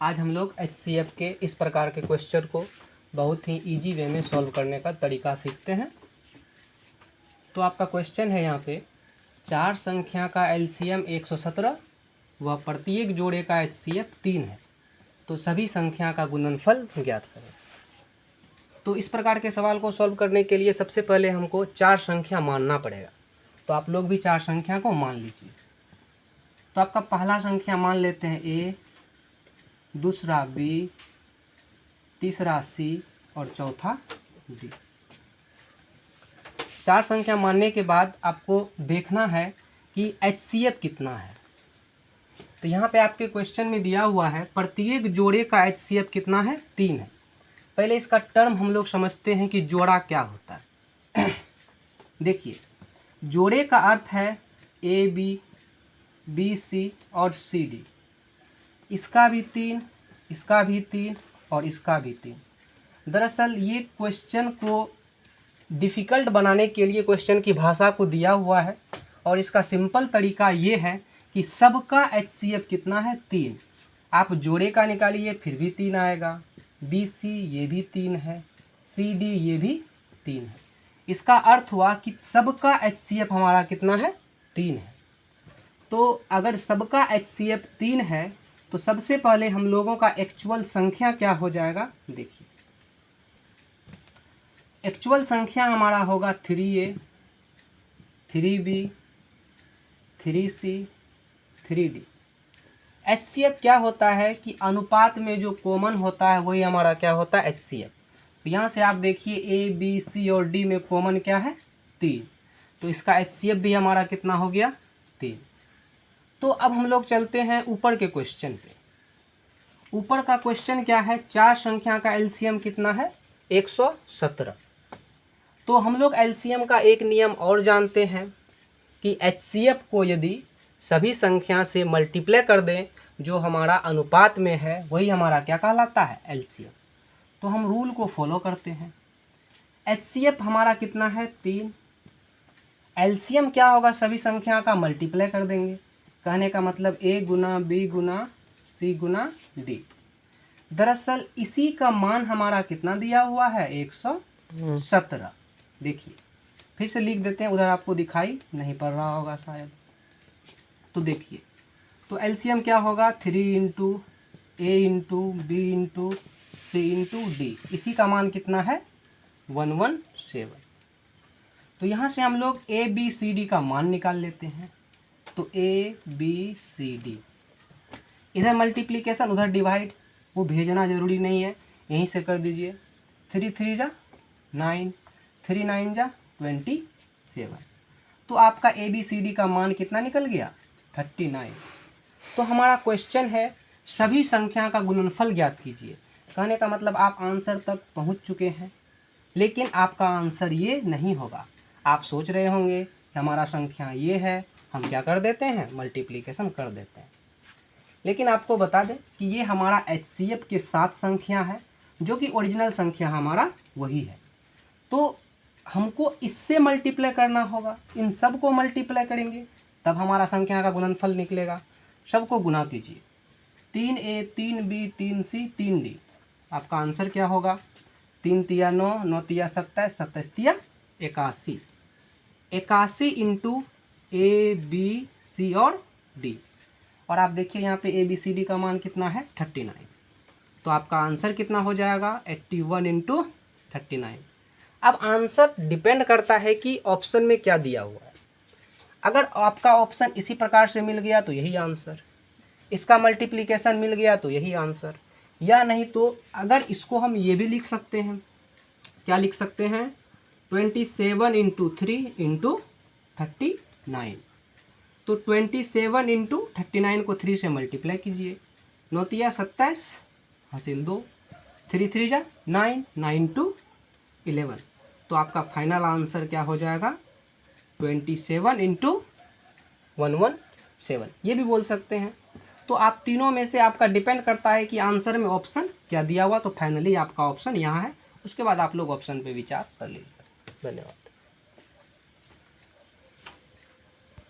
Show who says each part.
Speaker 1: आज हम लोग HCF के इस प्रकार के क्वेश्चन को बहुत ही इजी वे में सॉल्व करने का तरीका सीखते हैं। तो आपका क्वेश्चन है यहाँ पे, चार संख्या का LCM 117 व प्रत्येक जोड़े का HCF 3 है, तो सभी संख्या का गुणनफल ज्ञात करें। तो इस प्रकार के सवाल को सॉल्व करने के लिए सबसे पहले हमको चार संख्या मानना पड़ेगा। तो आप लोग भी चार संख्या को मान लीजिए। तो आपका पहला संख्या मान लेते हैं A, दूसरा B, तीसरा C और चौथा D। चार संख्या मानने के बाद आपको देखना है कि HCF कितना है। तो यहाँ पे आपके क्वेश्चन में दिया हुआ है प्रत्येक जोड़े का HCF कितना है, 3 है। पहले इसका टर्म हम लोग समझते हैं कि जोड़ा क्या होता है। देखिए, जोड़े का अर्थ है AB, BC और CD। इसका भी 3, इसका भी 3 और इसका भी 3। दरअसल ये क्वेश्चन को डिफ़िकल्ट बनाने के लिए क्वेश्चन की भाषा को दिया हुआ है, और इसका सिंपल तरीका ये है कि सबका HCF कितना है, 3। आप जोड़े का निकालिए फिर भी 3 आएगा। BC ये भी 3 है, CD ये भी 3 है। इसका अर्थ हुआ कि सबका HCF हमारा कितना है, 3 है। तो अगर सबका HCF 3 है तो सबसे पहले हम लोगों का एक्चुअल संख्या क्या हो जाएगा, देखिए एक्चुअल संख्या हमारा होगा 3A, 3B, 3C, 3D। HCF क्या होता है कि अनुपात में जो कॉमन होता है वही हमारा क्या होता है, HCF। तो यहाँ से आप देखिए A, B, C और D में कॉमन क्या है, 3। तो इसका HCF भी हमारा कितना हो गया, 3। तो अब हम लोग चलते हैं ऊपर के क्वेश्चन पे। ऊपर का क्वेश्चन क्या है, चार संख्या का LCM कितना है, 117। तो हम लोग LCM का एक नियम और जानते हैं कि HCF को यदि सभी संख्या से मल्टीप्लाई कर दें जो हमारा अनुपात में है वही हमारा क्या कहलाता है, LCM। तो हम रूल को फॉलो करते हैं। HCF हमारा कितना है, 3। LCM क्या होगा, सभी संख्या का मल्टीप्लाई कर देंगे। कहने का मतलब A Guna B Guna C Guna D। दरअसल इसी का मान हमारा कितना दिया हुआ है, 117। देखिए फिर से लिख देते हैं, उधर आपको दिखाई नहीं पड़ रहा होगा शायद। तो देखिए, तो LCM क्या होगा, 3 into A into B into C into D। इसी का मान कितना है, 117। तो यहाँ से हम लोग A B C D का मान निकाल लेते हैं। तो A B C D, इधर मल्टीप्लिकेशन उधर डिवाइड, वो भेजना ज़रूरी नहीं है, यहीं से कर दीजिए। 3 3 जा 9, 3 9 जा 27। तो आपका ABCD का मान कितना निकल गया, 39। तो हमारा क्वेश्चन है सभी संख्या का गुणनफल ज्ञात कीजिए। कहने का मतलब आप आंसर तक पहुंच चुके हैं, लेकिन आपका आंसर ये नहीं होगा। आप सोच रहे होंगे कि हमारा संख्या ये है, हम क्या कर देते हैं, मल्टीप्लिकेशन कर देते हैं। लेकिन आपको बता दें कि ये हमारा HCF के 7 संख्या है, जो कि ओरिजिनल संख्या हमारा वही है। तो हमको इससे मल्टीप्लाई करना होगा, इन सब को मल्टीप्लाई करेंगे तब हमारा संख्या का गुणनफल निकलेगा। सबको गुना कीजिए, 3A 3B 3C 3D। आपका आंसर क्या होगा, 3 तिया 9, 9 तिया 27, 27 तिया 81। 81 इंटू A B C और D। और आप देखिए यहाँ पे ABCD का मान कितना है, 39। तो आपका आंसर कितना हो जाएगा, 81 इंटू 39। अब आंसर डिपेंड करता है कि ऑप्शन में क्या दिया हुआ है। अगर आपका ऑप्शन इसी प्रकार से मिल गया तो यही आंसर, इसका मल्टीप्लिकेशन मिल गया तो यही आंसर, या नहीं तो अगर इसको हम ये भी लिख सकते हैं, क्या लिख सकते हैं, 27 इंटू 3 इंटू 39। तो 27 इंटू 39 को 3 से मल्टीप्लाई कीजिए, 9 तिया 27 हासिल 2, 3 3 जा 9, 9 टू 11। तो आपका फाइनल आंसर क्या हो जाएगा, 27 इंटू 117। ये भी बोल सकते हैं। तो आप तीनों में से आपका डिपेंड करता है कि आंसर में ऑप्शन क्या दिया हुआ। तो फाइनली आपका ऑप्शन यहाँ है, उसके बाद आप लोग ऑप्शन पे विचार कर लीजिए। धन्यवाद।